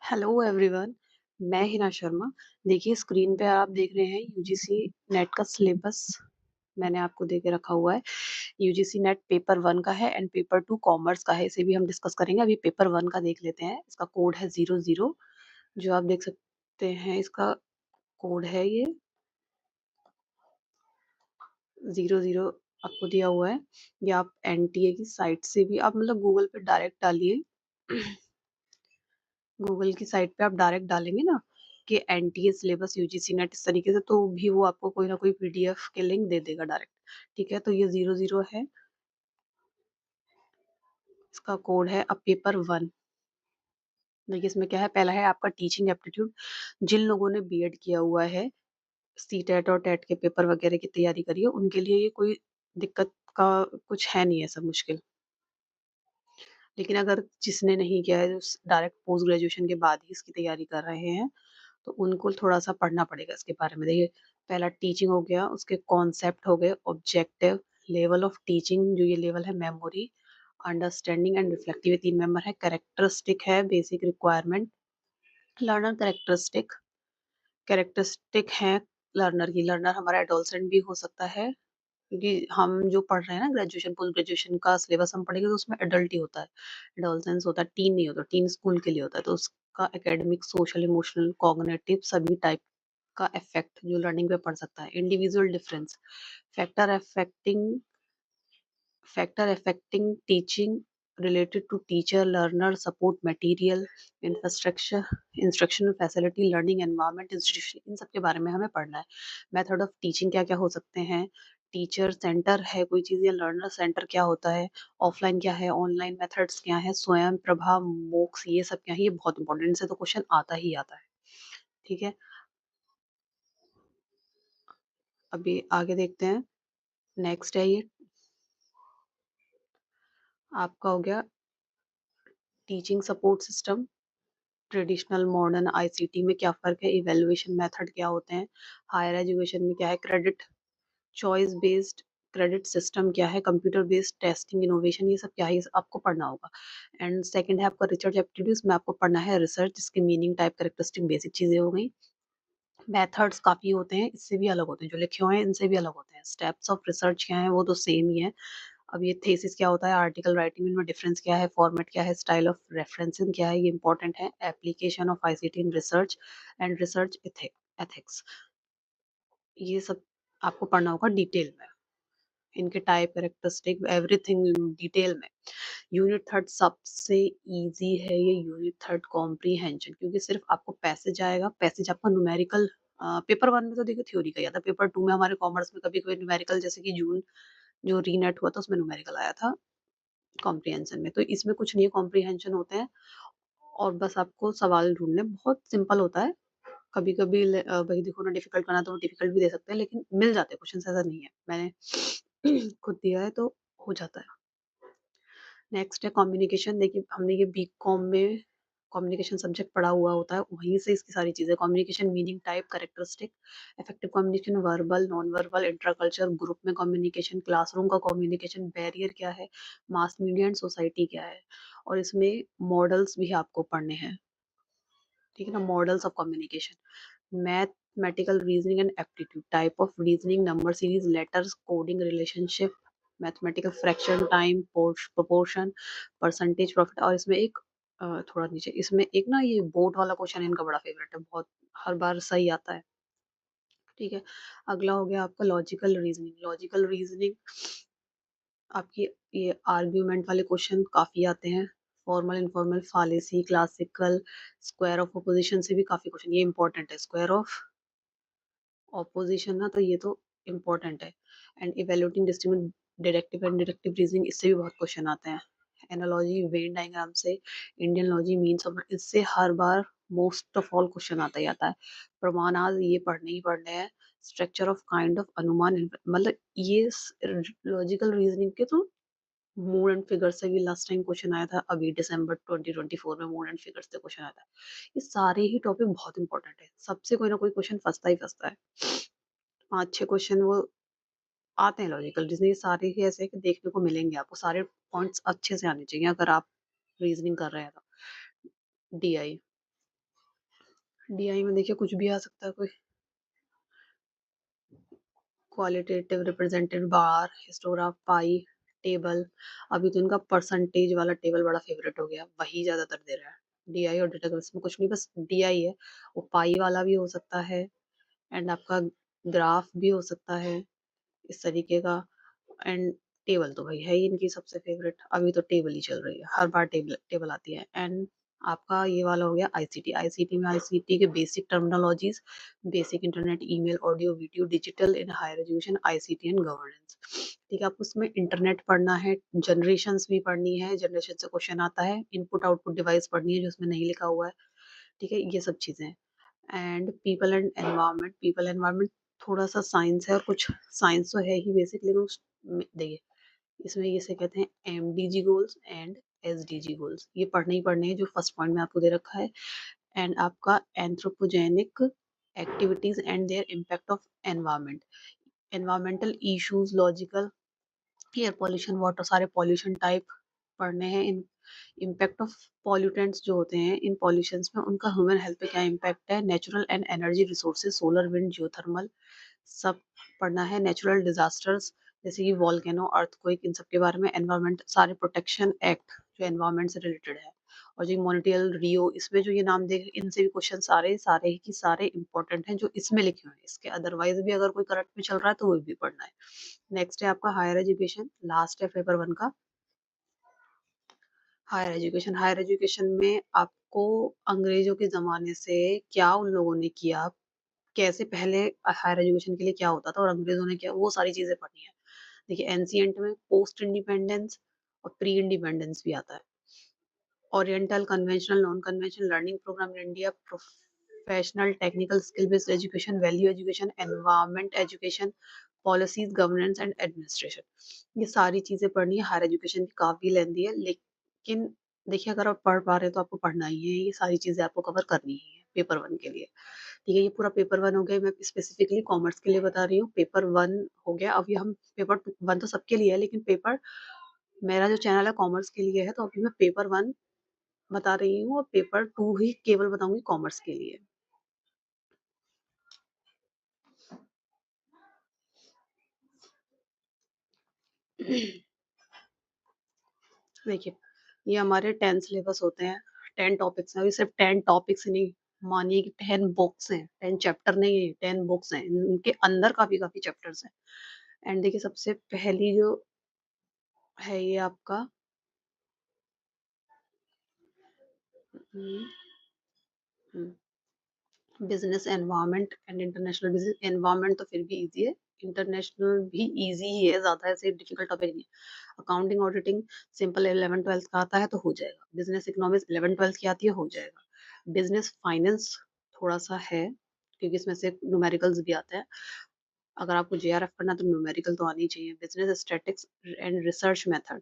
Hello everyone. मैं हिना शर्मा। देखिए screen पे आप देख रहे हैं यूजीसी नेट का सिलेबस। मैंने आपको दे के रखा हुआ है। यूजीसी नेट पेपर 1 का है एंड पेपर 2 कॉमर्स का है। इसे भी हम डिस्कस करेंगे। अभी पेपर 1 का देख लेते हैं। इसका कोड है 00। जो आप देख सकते हैं इसका कोड है ये 00 आपको दिया हुआ है। ये आप एनटीए की साइट से भी आप मतलब गूगल पे डायरेक्ट डालिए। गूगल की साइट पे आप डायरेक्ट डालेंगे ना कि एनटीए सिलेबस यूजीसी नेट इस तरीके से, तो भी वो आपको कोई ना कोई पीडीएफ के लिंक दे देगा डायरेक्ट। ठीक है, तो ये 00 है। इसका कोड है अब पेपर 1। देखिए इसमें क्या है। पहला है आपका टीचिंग एप्टीट्यूड। जिन लोगों ने बीएड किया हुआ है, सी टेट और टेट के पेपर वगैरह की तैयारी करी है, उनके लिए ये कोई दिक्कत का कुछ है नहीं, ऐसा मुश्किल। लेकिन अगर जिसने नहीं किया है, जो डायरेक्ट पोस्ट ग्रेजुएशन के बाद ही इसकी तैयारी कर रहे हैं, तो उनको थोड़ा-सा पढ़ना पड़ेगा इसके बारे में। देखिए, पहला टीचिंग हो गया, उसके कॉन्सेप्ट हो गए, ऑब्जेक्टिव, लेवल ऑफ टीचिंग जो ये लेवल है, मेमोरी, अंडरस्टैंडिंग एंड रिफ्लेक्टिव, ये 3 मेंबर है। कैरेक्टरिस्टिक है, basic requirement, learner characteristic. Characteristic है लर्नर की। लर्नर हमारा एडोलसेंट भी हो सकता है, क्योंकि हम जो पढ़ रहे हैं ना ग्रेजुएशन, पोस्ट ग्रेजुएशन का सिलेबस हम पढ़ेंगे, तो उसमें एडल्ट ही होता है, एडोलसेंस होता है, टीन नहीं होता। टीन स्कूल के लिए होता है, तो उसका एकेडमिक, सोशल, इमोशनल, कॉग्निटिव सभी टाइप का इफेक्ट जो लर्निंग पे पड़ सकता है। Individual difference, factor affecting factor affecting teaching related to teacher, learner, support material, infrastructure, instructional facility, learning environment, institution, इन सब के बारे में हमें पढ़ना है। मेथड ऑफ टीचिंग क्या क्या हो सकते हैं, टीचर सेंटर है कोई चीज़ या लर्नर सेंटर क्या होता है, ऑफलाइन क्या है, ऑनलाइन मेथड्स क्या है, स्वयं प्रभा, मोक्स, ये सब क्या है। ये बहुत इंपॉर्टेंट, इनसे तो क्वेश्चन आता ही आता है। ठीक है, अभी आगे देखते हैं। नेक्स्ट है ये आपका हो गया teaching support system. Traditional, modern, ICT में क्या फ़र्क है, इवैल्यूएशन मेथड क्या होते हैं, हायर एजुकेशन में क्या है, credit, choice based credit system क्या है, कंप्यूटर बेस्ड टेस्टिंग, इनोवेशन, ये सब क्या है, ये सब आपको पढ़ना होगा। एंड सेकंड है आपका रिसर्च एप्टीट्यूड्स में आपको पढ़ना है रिसर्च, जिसके मीनिंग, टाइप, कैरेक्टरिस्टिक, बेसिक चीज़ें हो गई। मेथड्स काफ़ी होते हैं, इससे भी अलग होते हैं, जो लिखे हुए हैं इनसे भी अलग होते हैं। स्टेप्स ऑफ रिसर्च क्या है, वो तो सेम ही है। अब ये थीसिस क्या होता है, आर्टिकल राइटिंग, इनमें डिफरेंस क्या है, फॉर्मेट क्या है, स्टाइल ऑफ रेफरेंसिंग क्या है, ये इंपॉर्टेंट है। Application of ICT in research and research ethics, ये सब आपको पढ़ना होगा डिटेल में। इनके टाइप, कैरेक्टरिस्टिक, एवरीथिंग डिटेल में। यूनिट थर्ड सबसे इजी है ये, यूनिट थर्ड कॉम्प्रीहेंशन, क्योंकि सिर्फ आपको पैसेज आएगा। पैसेज आपका न्यूमेरिकल, पेपर 1 में तो देखिए थ्योरी का ही आता है। पेपर 2 में हमारे कॉमर्स में कभी-कभी न्यूमेरिकल, जैसे कि जून जो रीनेट हुआ था उसमें न्यूमेरिकल आया था कॉम्प्रिहेंशन में। तो इसमें कुछ नहीं है, कॉम्प्रिहेंशन होते हैं और बस आपको सवाल ढूँढने, बहुत सिंपल होता है। कभी-कभी वही देखो ना, डिफिकल्ट करना तो डिफिकल्ट भी दे सकते हैं, लेकिन मिल जाते हैं क्वेश्चंस, ऐसा नहीं है। मैंने खुद दिया है तो हो जाता है। नेक्स्ट है कम्युनिकेशन। देखिए हमने ये बीकॉम में कम्युनिकेशन सब्जेक्ट पढ़ा हुआ होता है, वहीं से इसकी सारी चीज़ें। Communication meaning, type, characteristic, effective communication, verbal, non verbal, intracultural, group में कम्युनिकेशन, क्लासरूम का कम्युनिकेशन, बैरियर क्या है, मास मीडिया एंड सोसाइटी क्या है। और इसमें मॉडल्स भी आपको पढ़ने हैं। ठीक है ना, models of communication, mathematical reasoning and aptitude, type of reasoning, number series, letters, coding, relationship, mathematical fraction, time, proportion, percentage, profit. और इसमें एक थोड़ा नीचे, इसमें एक ना ये बोट वाला क्वेश्चन इनका बड़ा फेवरेट है, बहुत हर बार सही आता है। ठीक है, अगला हो गया आपका लॉजिकल रीजनिंग। लॉजिकल रीजनिंग आपकी ये आर्ग्यूमेंट वाले क्वेश्चन काफ़ी आते हैं। Formal, informal, fallacy, classical, square of opposition से भी काफ़ी क्वेश्चन, ये इंपॉर्टेंट है। स्क्वायर ऑफ ऑपोजिशन ना, तो ये तो इम्पोर्टेंट है। And evaluating distribute, deductive and deductive reasoning, इससे भी बहुत क्वेश्चन आते हैं। एनालॉजी, वेन डायग्राम से, इंडियन लॉजी, मीन्स ऑफ, इससे हर बार मोस्ट ऑफ ऑल क्वेश्चन आता ही आता है। प्रमाणाज ये पढ़ने ही पढ़ने हैं। स्ट्रक्चर ऑफ काइंड ऑफ अनुमान, मतलब ये लॉजिकल रीजनिंग के तो मूड एंड फिगर से भी लास्ट टाइम क्वेश्चन आया था, अभी दिसंबर 2024 में मूड एंड फिगर से क्वेश्चन आया था। ये सारे ही टॉपिक बहुत इंपॉर्टेंट है, सबसे कोई ना कोई क्वेश्चन फंसता ही फंसता है। 5-6 क्वेश्चन वो आते हैं लॉजिकल रीजनिंग, ये सारे ही ऐसे हैं कि देखने को मिलेंगे आपको। सारे पॉइंट्स अच्छे से आने चाहिए अगर आप रीजनिंग कर रहे हैं तो। डीआई, डीआई में देखिए कुछ भी आ सकता है, कोई क्वालिटेटिव रिप्रेजेंटेटिव बार, हिस्टोग्राफ, पाई, टेबल। अभी तो इनका परसेंटेज वाला टेबल बड़ा फेवरेट हो गया, वही ज्यादातर दे रहा है। डीआई और डेटा में कुछ नहीं, बस डीआई है। वो पाई वाला भी हो सकता है, एंड आपका ग्राफ भी हो सकता है इस तरीके का। एंड टेबल तो भाई है ही इनकी सबसे फेवरेट, अभी तो टेबल ही चल रही है, हर बार टेबल टेबल आती है। एंड आपका ये वाला हो गया आईसीटी। आईसीटी में आईसीटी के basic terminologies, basic internet, email, audio, video, digital in higher education, ICT and governance. ठीक है, आपको उसमें इंटरनेट पढ़ना है, जनरेशंस भी पढ़नी है, जनरेशन से क्वेश्चन आता है, इनपुट आउटपुट डिवाइस पढ़नी है जो उसमें नहीं लिखा हुआ है। ठीक है, ये सब चीजें। And people and environment. People environment थोड़ा सा साइंस है, और कुछ साइंस तो है ही बेसिक, लेकिन देखिए इसमें इसे कहते हैं MDG goals and SDG goals, ये पढ़ने ही पढ़ने हैं जो फर्स्ट पॉइंट में आपको दे रखा है। एंड आपका anthropogenic activities and there impact of environment, environmental issues, logical, air pollution, water, सारे पॉल्यूशन टाइप पढ़ने हैं। इन इम्पैक्ट ऑफ पॉल्यूटेंट्स जो होते हैं इन पॉल्यूशंस में, उनका ह्यूमन हेल्थ पे क्या इम्पैक्ट है, natural and energy resources, solar, wind, geothermal, सब पढ़ना है। नेचुरल डिजास्टर्स जैसे कि वॉल्केनो, अर्थक्वेक, इन सब के बारे में। एनवायरमेंट, सारे प्रोटेक्शन एक्ट जो एनवायरमेंट से रिलेटेड है। और जो मॉनिटियल रियो, इसमें जो ये नाम दे, इनसे भी क्वेश्चन सारे सारे ही की सारे इंपॉर्टेंट हैं जो इसमें लिखे हुए हैं। इसके अदरवाइज भी अगर कोई करंट में चल रहा है तो वो भी पढ़ना है। नेक्स्ट है आपका हायर एजुकेशन, लास्ट है पेपर वन का। हायर एजुकेशन, हायर एजुकेशन में आपको अंग्रेजों के जमाने से क्या उन लोगों ने किया, कैसे पहले हायर एजुकेशन के लिए क्या होता था और अंग्रेजों ने क्या, वो सारी चीजें पढ़नी है। देखिए एंशियंट में पोस्ट इंडिपेंडेंस और प्री इंडिपेंडेंस भी आता है। Oriental, conventional, non conventional learning programme in India, professional, technical, skill based education, value education, environment education, policies, governance and administration. ये सारी चीजें पढ़नी है। हायर एजुकेशन की काफी लेंदी है, लेकिन देखिए अगर आप पढ़ पा रहे हैं तो आपको पढ़ना ही है, ये सारी चीजें आपको कवर करनी ही है पेपर वन के लिए। ठीक है, ये पूरा पेपर वन हो गया। मैं स्पेसिफिकली कॉमर्स के लिए बता रही हूँ, पेपर वन हो गया। अभी हम पेपर वन तो सबके लिए है, लेकिन पेपर, मेरा जो चैनल है कॉमर्स के लिए है, तो अभी मैं पेपर वन बता रही हूँ और पेपर टू ही केवल बताऊंगी कॉमर्स के लिए। देखिए ये हमारे 10 सिलेबस होते हैं, 10 टॉपिक्स हैं। अभी सिर्फ 10 टॉपिक्स नहीं, मानिए कि 10 बुक्स हैं, 10 चैप्टर नहीं है, 10 बुक्स हैं, इनके अंदर काफी काफी चैप्टर्स हैं। एंड देखिए सबसे पहली जो है ये आपका business environment and international business environment, तो फिर भी इजी है। इंटरनेशनल भी इजी ही है, ज्यादा ऐसे डिफिकल्ट टॉपिक नहीं है। अकाउंटिंग ऑडिटिंग सिंपल 11 12 का आता है तो हो जाएगा। बिजनेस इकोनॉमिक्स 11 12 की आती है, हो जाएगा। बिजनेस फाइनेंस थोड़ा सा है, क्योंकि इसमें से न्यूमेरिकल्स भी आते हैं। अगर आपको जेआरएफ करना है तो न्यूमेरिकल तो आनी चाहिए। Business statics and research method,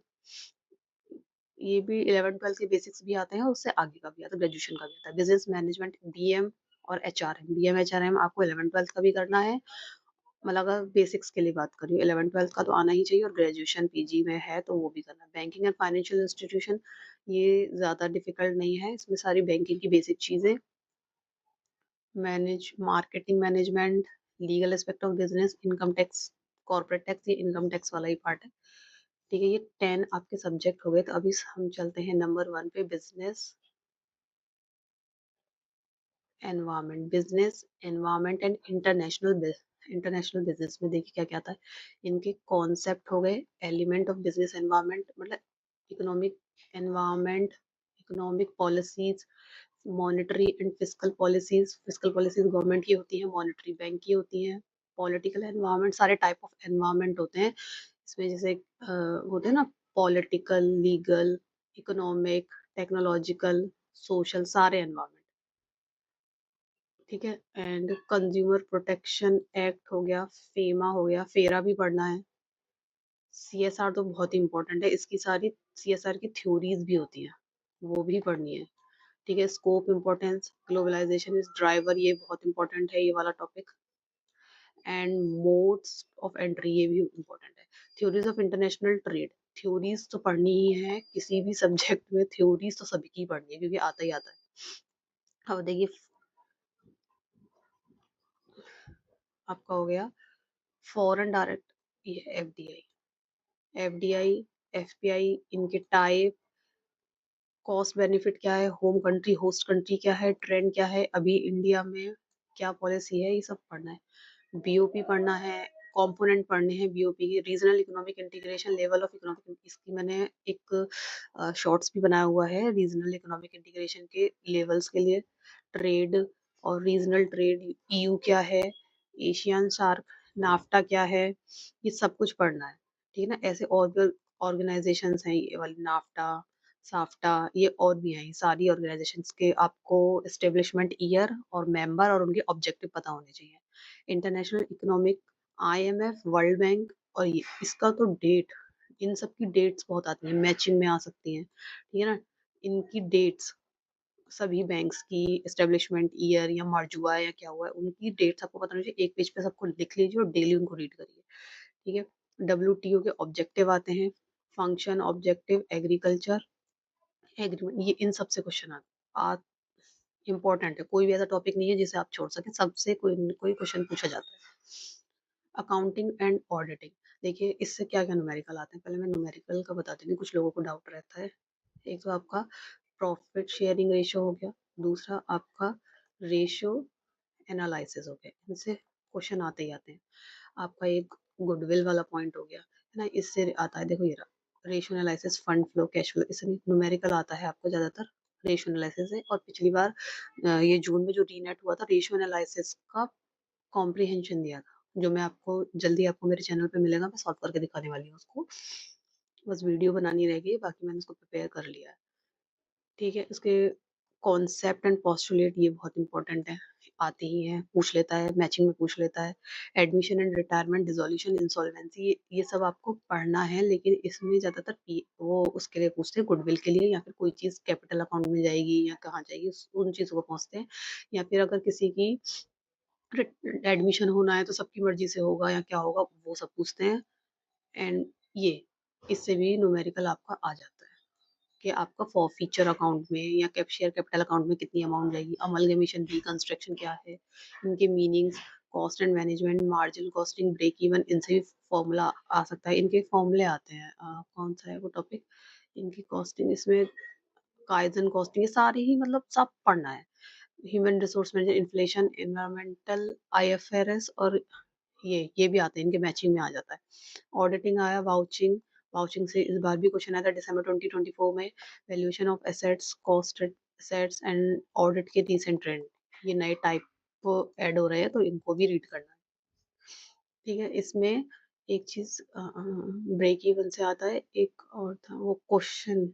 ये भी 11 12 के बेसिक्स भी आते हैं, उससे आगे का भी आता है, ग्रेजुएशन का भी आता है। बिजनेस मैनेजमेंट, बीएम और एचआरएम, बीएम एचआरएम आपको 11 12 का भी करना है। मतलब अगर बेसिक्स के लिए बात करिए 11 12 का तो आना ही चाहिए, और ग्रेजुएशन पीजी में है तो वो भी करना है। बैंकिंग एंड फाइनेंशियल इंस्टीट्यूशन, ये ज्यादा डिफिकल्ट नहीं है, इसमें सारी बैंकिंग की बेसिक चीजें। Manage marketing management, legal aspect of business, income tax, corporate tax, ये इनकम टैक्स वाला ही पार्ट है। ठीक है, ये 10 आपके सब्जेक्ट हो गए। तो अभी हम चलते हैं नंबर वन पे, business environment. Business environment and international business में देखिए क्या क्या आता है। इनके कॉन्सेप्ट हो गए, एलिमेंट ऑफ बिजनेस एनवायरनमेंट मतलब economic environment, economic policies, monetary and fiscal policies. Fiscal policies government की होती हैं, मॉनेटरी बैंक की होती हैं। पॉलिटिकल एनवायरनमेंट, सारे टाइप ऑफ एनवायरनमेंट होते हैं इसमें, जैसे होते हैं ना, political, legal, economic, technological, social, सारे एनवायरनमेंट। ठीक है, एंड कंज्यूमर प्रोटेक्शन एक्ट हो गया, फेमा हो गया, फेरा भी पढ़ना है। सीएसआर तो बहुत ही इंपॉर्टेंट है, इसकी सारी सीएसआर की थ्योरीज भी होती हैं, वो भी पढ़नी है। ठीक है, scope, importance, globalisation is driver, ये बहुत इंपॉर्टेंट है ये वाला topic. And modes of entry, ये भी इम्पोर्टेंट है। Theories of international trade, theories तो पढ़नी ही है किसी भी सब्जेक्ट में, थ्योरीज तो सभी की पढ़नी है क्योंकि आता ही आता है। अब देखिए आपका हो गया फॉरेन डायरेक्ट, ये एफडीआई, एफपीआई, इनके टाइप, कॉस्ट बेनिफिट क्या है, होम कंट्री होस्ट कंट्री क्या है, ट्रेंड क्या है, अभी इंडिया में क्या पॉलिसी है, ये सब पढ़ना है। बीओपी पढ़ना है, कंपोनेंट पढ़ने हैं बीओपी के, regional economic integration, level of economic, इसकी मैंने एक शॉर्ट्स भी बनाया हुआ है रीजनल इकोनॉमिक इंटीग्रेशन के लेवल्स के लिए। ट्रेड और रीजनल ट्रेड, ईयू क्या है, एशियन शार्क, नाफ्टा क्या है, ये सब कुछ पढ़ना है। ठीक है ना, ऐसे और भी ऑर्गेनाइजेशंस हैं, ये वाली नाफ्टा, साफ्टा, ये और भी हैं, सारी ऑर्गेनाइजेशंस के आपको एस्टेब्लिशमेंट ईयर और मेंबर और उनके ऑब्जेक्टिव पता होने चाहिए। International economic, IMF, world bank, और ये इसका तो डेट, इन सब की डेट्स बहुत आती हैं, मैचिंग में आ सकती हैं, ठीक है ना। इनकी डेट्स सभी बैंक्स की, एस्टेब्लिशमेंट ईयर या मर्ज हुआ है या क्या हुआ है, उनकी डेट्स आपको पता होनी चाहिए। एक पेज पे सबको लिख लीजिए और डेली उनको रीड करिए। ठीक है, डब्ल्यूटीओ के ऑब्जेक्टिव आते हैं, फंक्शन, ऑब्जेक्टिव, एग्रीकल्चर, एग्रीमेंट, ये इन सबसे क्वेश्चन आ इम्पोर्टेंट है, कोई भी ऐसा टॉपिक नहीं है जिसे आप छोड़ सकें, सबसे कोई न कोई क्वेश्चन पूछा जाता है। अकाउंटिंग एंड ऑडिटिंग, देखिए इससे क्या क्या न्यूमेरिकल आते हैं, पहले मैं न्यूमेरिकल का बता देती हूँ, कुछ लोगों को डाउट रहता है। एक तो आपका प्रॉफिट शेयरिंग रेशियो हो गया, दूसरा आपका रेशियो एनालिसिस हो गया, इनसे क्वेश्चन आते ही आते हैं। आपका एक गुडविल वाला पॉइंट हो गया है ना, इससे आता है, देखो ये रहा ratio analysis, fund flow, cash flow, इससे न्यूमेरिकल आता है आपको ज्यादातर, रेशियो एनालिसिस है। और पिछली बार ये जून में जो रीनेट हुआ था, रेशियो एनालिसिस का कॉम्प्रिहेंशन दिया था, जो मैं आपको जल्दी आपको मेरे चैनल पे मिलेगा, मैं सॉल्व करके दिखाने वाली हूँ उसको, बस वीडियो बनानी रह गई, बाकी मैंने उसको प्रिपेयर कर लिया है। ठीक है, इसके कॉन्सेप्ट एंड पोस्टुलेट ये बहुत इंपॉर्टेंट है, आते ही हैं, पूछ लेता है, मैचिंग में पूछ लेता है। Admission and retirement, dissolution, insolvency, ये सब आपको पढ़ना है, लेकिन इसमें ज्यादातर वो उसके लिए पूछते हैं, गुडविल के लिए, या फिर कोई चीज कैपिटल अकाउंट में जाएगी या कहाँ जाएगी, उन चीजों को पूछते हैं। या फिर अगर किसी की एडमिशन होना है तो सबकी मर्जी से होगा या क्या होगा, वो सब पूछते हैं। एंड ये इससे भी न्यूमेरिकल आपका आ जाता है कि आपका फॉर फीचर अकाउंट में या शेयर कैपिटल अकाउंट में कितनी अमाउंट जाएगी, अमलगमेशन, रिकंस्ट्रक्शन क्या है, इनके meanings, cost and management, margin costing, break even, इनसे भी फॉर्मूला आ सकता है, इनके फॉर्मूले आते हैं। कौन सा है वो टॉपिक, इनकी कॉस्टिंग, इसमें काइजन कॉस्टिंग, ये सारे ही मतलब सब पढ़ना है। Human resource management, inflation, environmental, IFRS, और ये भी आते हैं, इनके मैचिंग में आ जाता है। ऑडिटिंग आया, वाउचिंग, वाउचिंग से इस बार भी क्वेश्चन आया था दिसंबर 2024 में, valuation of assets, cost assets and audit के रीसेंट ट्रेंड, ये नए टाइप ऐड हो रहे हैं, तो इनको भी रीड करना है। ठीक है, इसमें एक चीज ब्रेक इवन से आता है, एक और था वो क्वेश्चन,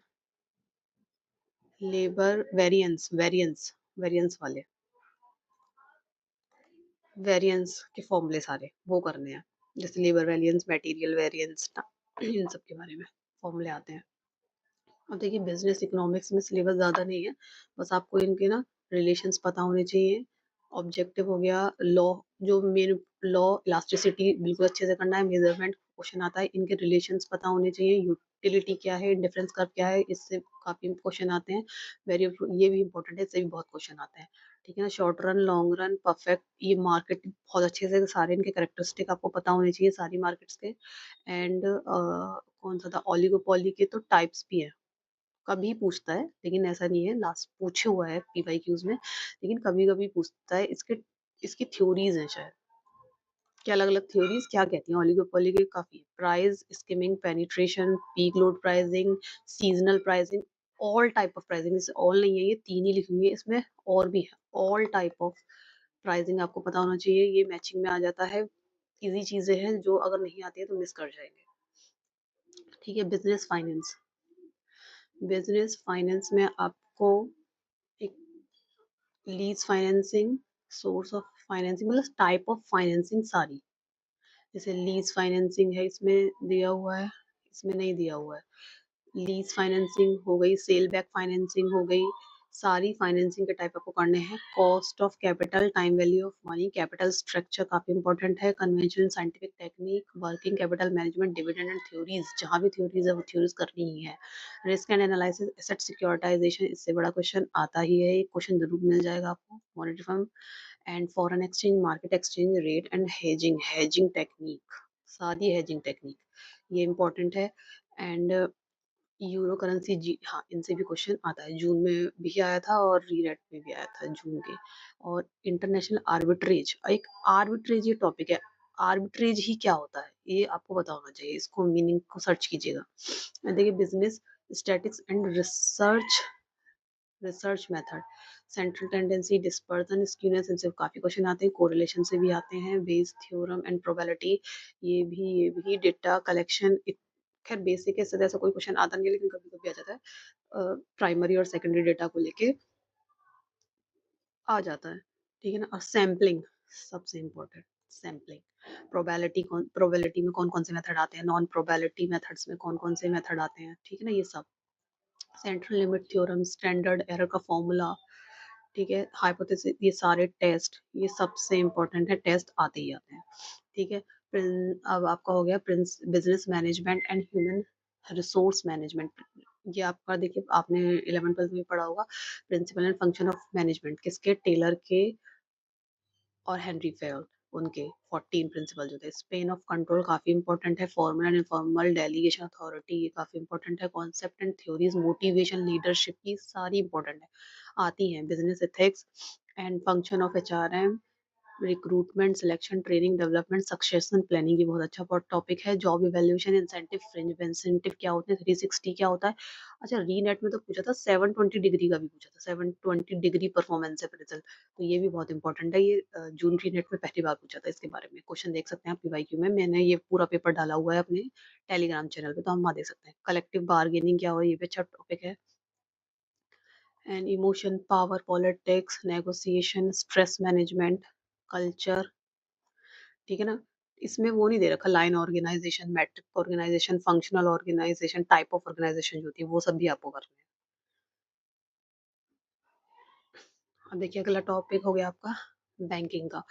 लेबर वेरिएंस, वेरिएंस वाले, वेरिएंस के फॉर्मूले सारे वो करने हैं, जैसे लेबर वेरिएंस, मटेरियल वेरिएंस, इन सब के बारे में फॉर्मूले आते हैं। अब देखिए बिजनेस इकोनॉमिक्स में सिलेबस ज़्यादा नहीं है, बस आपको इनके ना रिलेशंस पता होने चाहिए। ऑब्जेक्टिव हो गया लॉ, जो मेन लॉ, इलास्टिसिटी बिल्कुल अच्छे से करना है, मेजरमेंट क्वेश्चन आता है, इनके रिलेशंस पता होने चाहिए, यूटिलिटी क्या है, डिफरेंस कर्व क्या है, इससे काफ़ी क्वेश्चन आते हैं। वेरिएबल, ये भी इंपॉर्टेंट है, इससे भी बहुत क्वेश्चन आते हैं। ठीक है ना, short run, long run, perfect, ये मार्केट बहुत अच्छे से सारे इनके करेक्टरिस्टिक आपको पता होने चाहिए, सारी मार्केट्स के। एंड कौन सा था, ओलिगोपोली के तो टाइप्स भी है, कभी पूछता है, लेकिन ऐसा नहीं है, लास्ट पूछे हुआ है पीवाईक्यूज में, लेकिन कभी कभी पूछता है। इसके इसकी थ्योरीज हैं शायद, क्या अलग अलग थ्योरीज क्या कहती हैं ओलिगोपोली के, काफी price skimming, penetration, peak load pricing, seasonal pricing, all type of pricing, इसे ऑल नहीं है, ये तीन ही लिखी हुई है, इसमें और भी है, ऑल टाइप ऑफ प्राइसिंग आपको पता होना चाहिए, ये मैचिंग में आ जाता है। इजी चीजें हैं जो अगर नहीं आती है तो मिस कर जाएंगे। ठीक है, बिजनेस फाइनेंस में आपको एक lease financing, source of financing, मतलब टाइप ऑफ फाइनेंसिंग सारी, जैसे लीज फाइनेंसिंग है, इसमें दिया हुआ है, इसमें नहीं दिया हुआ है। लीज फाइनेंसिंग हो गई, सेल बैक फाइनेंसिंग हो गई, सारी फाइनेंसिंग के टाइप आपको करने हैं। Cost of capital, time value of money, capital structure काफ़ी इंपॉर्टेंट है, conventional scientific technique, working capital management, dividend and theories, जहाँ भी थ्योरीज है वो थ्योरीज करनी ही है। Risk and analysis, asset securitisation, इससे बड़ा क्वेश्चन आता ही है, एक क्वेश्चन जरूर मिल जाएगा आपको। Monetary firm and foreign exchange market, exchange rate and hedging, hedging technique, सारी हेजिंग टेक्निक ये इंपॉर्टेंट है। एंड यूरो करेंसी, जी हाँ, इनसे भी क्वेश्चन आता है, जून में भी आया था और रीनेट में भी आया था जून के। और इंटरनेशनल आर्बिट्रेज, एक आर्बिट्रेज ये टॉपिक है, आर्बिट्रेज ही क्या होता है ये आपको पता होना चाहिए, इसको मीनिंग को सर्च कीजिएगा। देखिए, business statics and research method, central tendency, dispersion, skewness, इनसे काफी क्वेश्चन आते हैं, कोरिलेशन से भी आते हैं, बेस थ्योरम एंड प्रोबेबिलिटी, ये भी डेटा कलेक्शन। खैर बेसिक है, इससे ऐसा कोई क्वेश्चन आता नहीं है, लेकिन कभी कभी आ जाता है, प्राइमरी और सेकेंडरी डेटा को लेके आ जाता है, ठीक है ना। और सैम्पलिंग सबसे इम्पोर्टेंट, सैम्पलिंग, प्रोबेबिलिटी में कौन कौन से मेथड आते हैं, नॉन प्रोबेबिलिटी मेथड्स में कौन कौन से मेथड आते हैं, ठीक है ना, ये सब। Central limit theorem, standard error का फॉर्मूला, ठीक है, हाइपोथेसिस, ये सारे टेस्ट, ये सबसे इम्पोर्टेंट है, टेस्ट आते ही आते हैं, ठीक है। अब आपका हो गया business management and human resource management, ये आपका देखिए आपने 11th 12th में पढ़ा होगा, principle and function of management, किसके, टेलर के और हेनरी फेयर, उनके 14 प्रिंसिपल जो थे। स्पेन ऑफ कंट्रोल काफी इंपॉर्टेंट है, formal and informal delegation authority, ये काफी इंपॉर्टेंट है, concept and theories, motivation, leadership की सारी इंपॉर्टेंट है, आती हैं। Business ethics and function of HRM, recruitment, selection, training, development, succession planning, ये बहुत अच्छा टॉपिक है। Job evaluation, incentive, fringe incentive क्या होते हैं, 360 क्या होता है। अच्छा, रीनेट में तो पूछा था, 720 डिग्री का भी पूछा था, 720 डिग्री परफॉर्मेंस अप्रेजल, तो ये भी बहुत इंपॉर्टेंट है। ये जून रीनेट में पहली बार पूछा था, इसके बारे में क्वेश्चन देख सकते हैं आप पीवाईक्यू में, मैंने ये पूरा पेपर डाला हुआ है अपने टेलीग्राम चैनल पे, तो हम वहाँ देख सकते हैं। कलेक्टिव बार्गेनिंग क्या हो, ये भी अच्छा टॉपिक है। And emotion, power, politics, negotiation, stress management, culture, ठीक है ना। इसमें वो नहीं दे रखा, line organisation, matrix organisation, functional organisation, type of organisation जो होती है, वो सब भी आपको करना है। अब देखिए अगला टॉपिक हो गया आपका बैंकिंग का।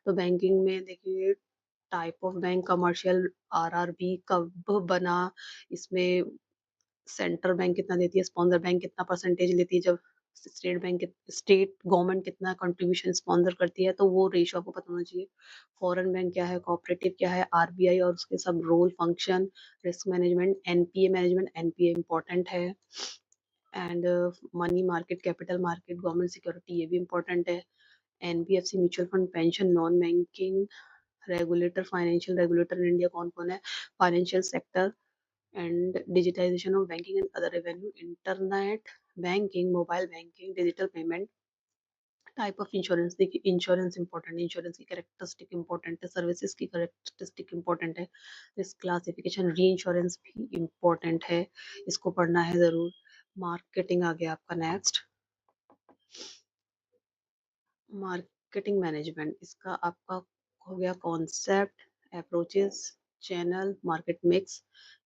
तो बैंकिंग में देखिए, type of bank, commercial, RRB कब बना, इसमें सेंट्रल बैंक कितना देती है, स्पॉन्सर बैंक कितना परसेंटेज लेती है, जब स्टेट गवर्नमेंट कितना कंट्रीब्यूशन स्पॉन्सर करती है, तो वो रेशो आपको पता होना चाहिए। फॉरेन बैंक क्या है, कोऑपरेटिव क्या है, आरबीआई और उसके सब role function, risk management, NPA important है। And money market, capital market, government security, ये भी इंपॉर्टेंट है। NBFC, mutual fund, pension, non banking regulator, financial regulator in India कौन कौन है, financial sector and digitisation of banking and other revenue, internet banking, mobile banking, digital payment. Type of insurance, देखिए insurance important है, insurance की characteristic important है, services की characteristic important है, risk classification, री इंश्योरेंस भी इंपॉर्टेंट है, इसको पढ़ना है जरूर। मार्केटिंग आ गया आपका नेक्स्ट, मार्केटिंग मैनेजमेंट, इसका आपका हो गया concept, approaches, channel, market mix,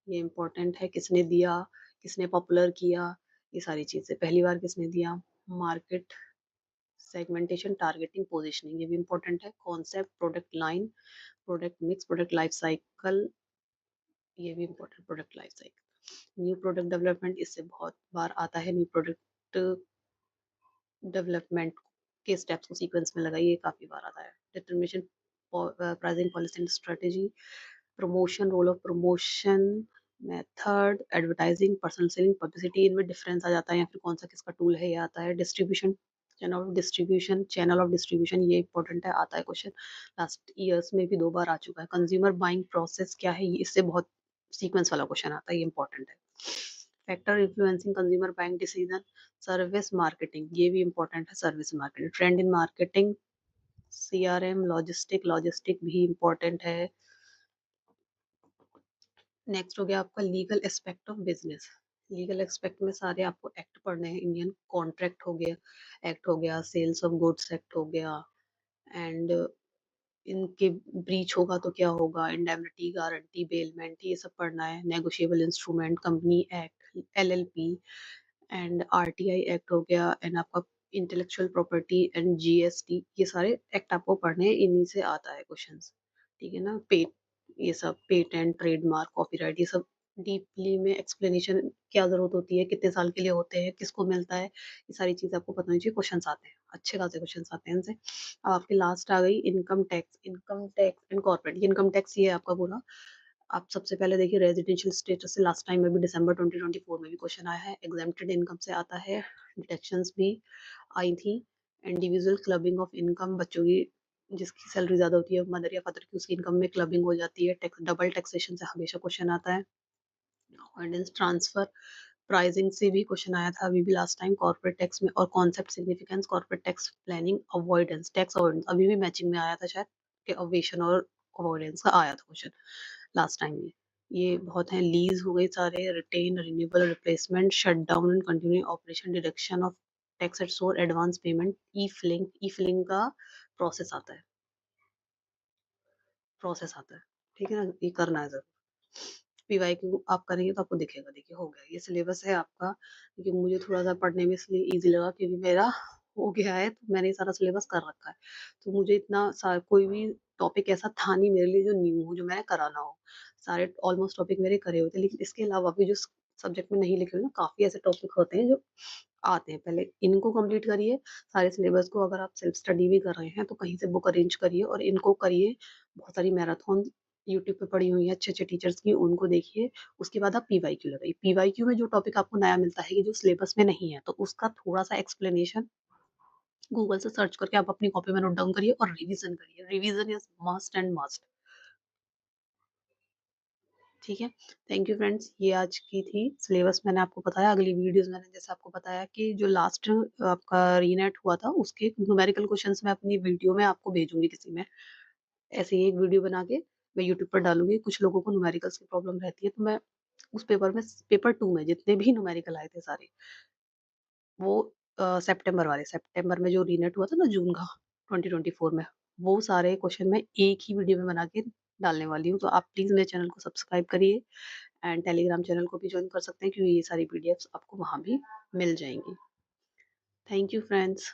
ये इंपॉर्टेंट है, किसने दिया, किसने पॉपुलर किया, ये सारी चीजें, पहली बार किसने दिया। मार्केट सेगमेंटेशन, टारगेटिंग, पोजिशनिंग, ये भी इंपॉर्टेंट है। Concept, product line, product mix, product life cycle, ये भी important, product life cycle. New product development, इससे बहुत बार आता है, न्यू प्रोडक्ट डेवलपमेंट के स्टेप्स को सीक्वेंस में लगाइए, काफी बार आता है। Determination, pricing policy and strategy, promotion, role of promotion, method, advertising, personal selling, publicity, इनमें डिफरेंस आ जाता है, या फिर कौन सा किसका टूल है, ये आता है। डिस्ट्रीब्यूशन, चैनल ऑफ डिस्ट्रीब्यूशन, ये इंपॉर्टेंट है, आता है क्वेश्चन, लास्ट ईयर्स में भी 2 बार आ चुका है। कंज्यूमर बाइंग प्रोसेस क्या है, इससे बहुत सीक्वेंस वाला क्वेश्चन आता है, ये इंपॉर्टेंट है। Factor influencing consumer buying decision, service marketing, ये भी इंपॉर्टेंट है, service marketing, trend in marketing, CRM, logistic भी इंपॉर्टेंट है। नेक्स्ट हो गया आपका legal aspect of business, legal aspect में सारे आपको एक्ट पढ़ने हैं, इंडियन कॉन्ट्रैक्ट हो गया, एक्ट हो गया, सेल्स ऑफ गुड्स एक्ट हो गया, एंड इनके ब्रीच होगा तो क्या होगा, इंडेमनिटी, गारंटी, बेलमेंट, ये सब पढ़ना है। Negotiable instrument, company act, LLP, and RTI act हो गया एंड आपका इंटेलेक्चुअल प्रॉपर्टी एंड जीएसटी, ये सारे एक्ट आपको पढ़ने हैं, इन्हीं से आता है क्वेश्चंस। ठीक है ना। ये सब पेटेंट, ट्रेडमार्क, कॉपीराइट, ये सब डीपली में एक्सप्लेनेशन क्या जरूरत होती है, कितने साल के लिए होते हैं, किसको मिलता है, ये सारी चीज आपको पता होनी चाहिए। क्वेश्चंस आते हैं, अच्छे खासे क्वेश्चंस आते हैं इनसे। अब आपकी लास्ट आ गई income tax and corporate. Income tax ये है आपका पूरा। आप सबसे पहले देखिए रेजिडेंशियल स्टेटस से लास्ट टाइम में भी दिसंबर 2024 में भी क्वेश्चन आया है। एग्जेम्प्टेड इनकम से आता है। डिडक्शंस भी आई थी। इंडिविजुअल क्लबिंग ऑफ इनकम, बच्चों की जिसकी सैलरी ज्यादा होती है, मदर या फादर की, उसकी इनकम में क्लबिंग हो जाती है। टैक्स, डबल टैक्सेशन से हमेशा क्वेश्चन आता है। अवॉइडेंस ट्रांसफर प्राइसिंग से भी क्वेश्चन आया था अभी भी लास्ट टाइम कॉर्पोरेट टैक्स में। और concept significance corporate tax planning avoidance, tax avoidance अभी भी मैचिंग में आया था शायद, कि अवेशन और अवॉइडेंस का आया था क्वेश्चन लास्ट टाइम में। ये बहुत है। लीज हो गई सारे, retain, renewable, replacement, shut down and continue operation, deduction of tax at source, advance payment, e filing का प्रोसेस आता है। प्रोसेस आता है, ठीक है ना। ये करना है जरूर। पीवाई क्यू आप करेंगे तो आपको दिखेगा। देखिए हो गया, ये सिलेबस है आपका। क्योंकि मुझे थोड़ा सा पढ़ने में इसलिए इजी लगा क्योंकि मेरा हो गया है, तो मैंने ये सारा सिलेबस कर रखा है। तो मुझे इतना कोई भी टॉपिक ऐसा था नहीं मेरे लिए जो न्यू हो, जो मैंने कराना हो। सारे ऑलमोस्ट टॉपिक मेरे करे हुए थे। लेकिन इसके अलावा भी जो सब्जेक्ट में नहीं लिखे हुए ना, काफी ऐसे टॉपिक होते हैं जो आते हैं। पहले इनको कंप्लीट करिए सारे सिलेबस को। अगर आप सेल्फ स्टडी भी कर रहे हैं तो कहीं से बुक अरेंज करिए और इनको करिए। बहुत सारी मैराथन यूट्यूब पे पड़ी हुई है अच्छे अच्छे टीचर्स की, उनको देखिए। उसके बाद आप पीवाई क्यू लगाइए। पीवाई क्यू में जो टॉपिक आपको नया मिलता है कि जो सिलेबस में नहीं है, तो उसका थोड़ा सा एक्सप्लेनेशन गूगल से सर्च करके आप अपनी कॉपी में नोट डाउन करिए और रिवीजन करिए। Revision is must and must. ठीक है। थैंक यू फ्रेंड्स, ये आज की थी सिलेबस। मैंने आपको बताया, अगली वीडियोस मैंने जैसे आपको बताया कि जो लास्ट आपका रीनेट हुआ था उसके न्यूमेरिकल क्वेश्चंस मैं अपनी वीडियो में आपको भेजूंगी किसी में। ऐसे ही एक वीडियो बना के मैं यूट्यूब पर डालूंगी। कुछ लोगों को न्यूमेरिकल्स की प्रॉब्लम रहती है, तो मैं उस पेपर में, पेपर 2 में जितने भी न्यूमेरिकल आए थे सारे, वो सितंबर वाले, सितंबर में जो रीनेट हुआ था ना जून का 2024 में, वो सारे क्वेश्चन मैं एक ही वीडियो में बना के डालने वाली हूँ। तो आप प्लीज़ मेरे चैनल को सब्सक्राइब करिए एंड टेलीग्राम चैनल को भी ज्वाइन कर सकते हैं, क्योंकि ये सारी पीडीएफ्स आपको वहाँ भी मिल जाएंगी। Thank you friends.